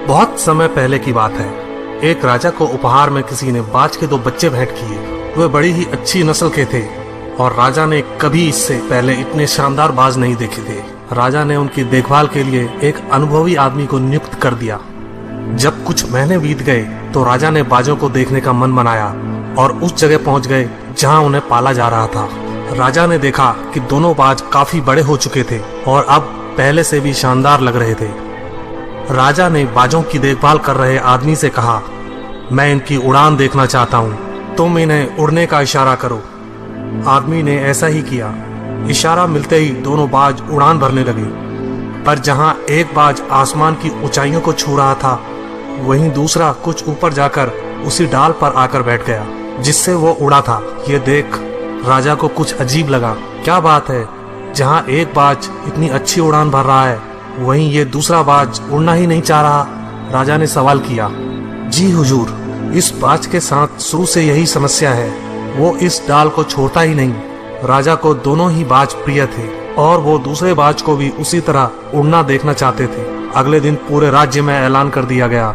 बहुत समय पहले की बात है। एक राजा को उपहार में किसी ने बाज के 2 बच्चे भेंट किए। वे बड़ी ही अच्छी नस्ल के थे और राजा ने कभी इससे पहले इतने शानदार बाज नहीं देखे थे। राजा ने उनकी देखभाल के लिए एक अनुभवी आदमी को नियुक्त कर दिया। जब कुछ महीने बीत गए तो राजा ने बाजों को देखने का मन बनाया और उस जगह पहुंच गए जहां उन्हें पाला जा रहा था। राजा ने देखा कि दोनों बाज काफी बड़े हो चुके थे और अब पहले से भी शानदार लग रहे थे। राजा ने बाजों की देखभाल कर रहे आदमी से कहा, मैं इनकी उड़ान देखना चाहता हूँ, तुम इन्हें उड़ने का इशारा करो। आदमी ने ऐसा ही किया। इशारा मिलते ही दोनों बाज उड़ान भरने लगे, पर जहां एक बाज आसमान की ऊंचाइयों को छू रहा था, वहीं दूसरा कुछ ऊपर जाकर उसी डाल पर आकर बैठ गया जिससे वो उड़ा था। ये देख राजा को कुछ अजीब लगा। क्या बात है, जहां एक बाज इतनी अच्छी उड़ान भर रहा है, वहीं ये दूसरा बाज उड़ना ही नहीं चाह रहा। राजा ने सवाल किया, जी हुजूर, इस बाज के साथ शुरू से यही समस्या है, वो इस डाल को छोड़ता ही नहीं। राजा को दोनों ही बाज प्रिय थे और वो दूसरे बाज को भी उसी तरह उड़ना देखना चाहते थे। अगले दिन पूरे राज्य में ऐलान कर दिया गया,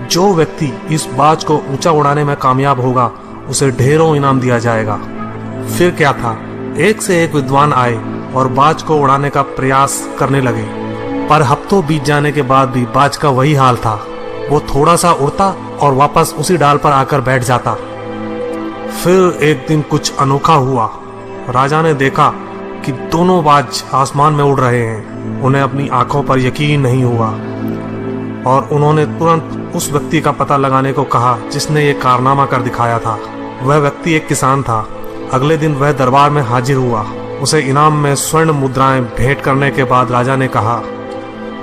जो व्यक्ति इस बाज को ऊंचा उड़ाने में कामयाब होगा उसे ढेरों इनाम दिया जाएगा। फिर क्या था, एक से एक विद्वान आए और बाज को उड़ाने का प्रयास करने लगे, पर हफ्तों बीत जाने के बाद भी बाज का वही हाल था। वो थोड़ा सा उड़ता और वापस उसी डाल पर आकर बैठ जाता। फिर एक दिन कुछ अनोखा हुआ। राजा ने देखा कि दोनों बाज आसमान में उड़ रहे हैं। उन्हें अपनी आंखों पर यकीन नहीं हुआ और उन्होंने तुरंत उस व्यक्ति का पता लगाने को कहा जिसने ये कारनामा कर दिखाया था। वह व्यक्ति एक किसान था। अगले दिन वह दरबार में हाजिर हुआ। उसे इनाम में स्वर्ण मुद्राएं भेंट करने के बाद राजा ने कहा,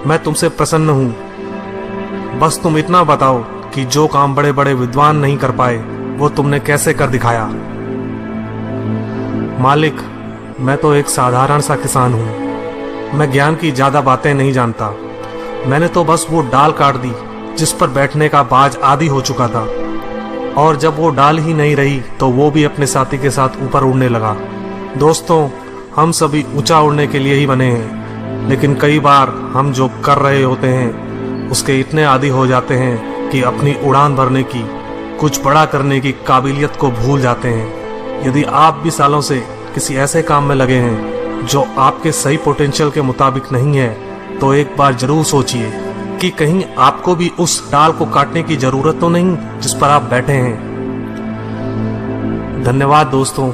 मैं तुमसे प्रसन्न हूँ, बस तुम इतना बताओ कि जो काम बड़े बड़े विद्वान नहीं कर पाए वो तुमने कैसे कर दिखाया। मालिक, मैं तो एक साधारण सा किसान हूँ, मैं ज्ञान की ज्यादा बातें नहीं जानता। मैंने तो बस वो डाल काट दी जिस पर बैठने का बाज आदी हो चुका था, और जब वो डाल ही नहीं रही तो वो भी अपने साथी के साथ ऊपर उड़ने लगा। दोस्तों, हम सभी ऊंचा उड़ने के लिए ही बने हैं, लेकिन कई बार हम जो कर रहे होते हैं उसके इतने आदी हो जाते हैं कि अपनी उड़ान भरने की, कुछ बड़ा करने की काबिलियत को भूल जाते हैं। यदि आप भी सालों से किसी ऐसे काम में लगे हैं जो आपके सही पोटेंशियल के मुताबिक नहीं है, तो एक बार जरूर सोचिए कि कहीं आपको भी उस डाल को काटने की जरूरत तो नहीं जिस पर आप बैठे हैं। धन्यवाद दोस्तों।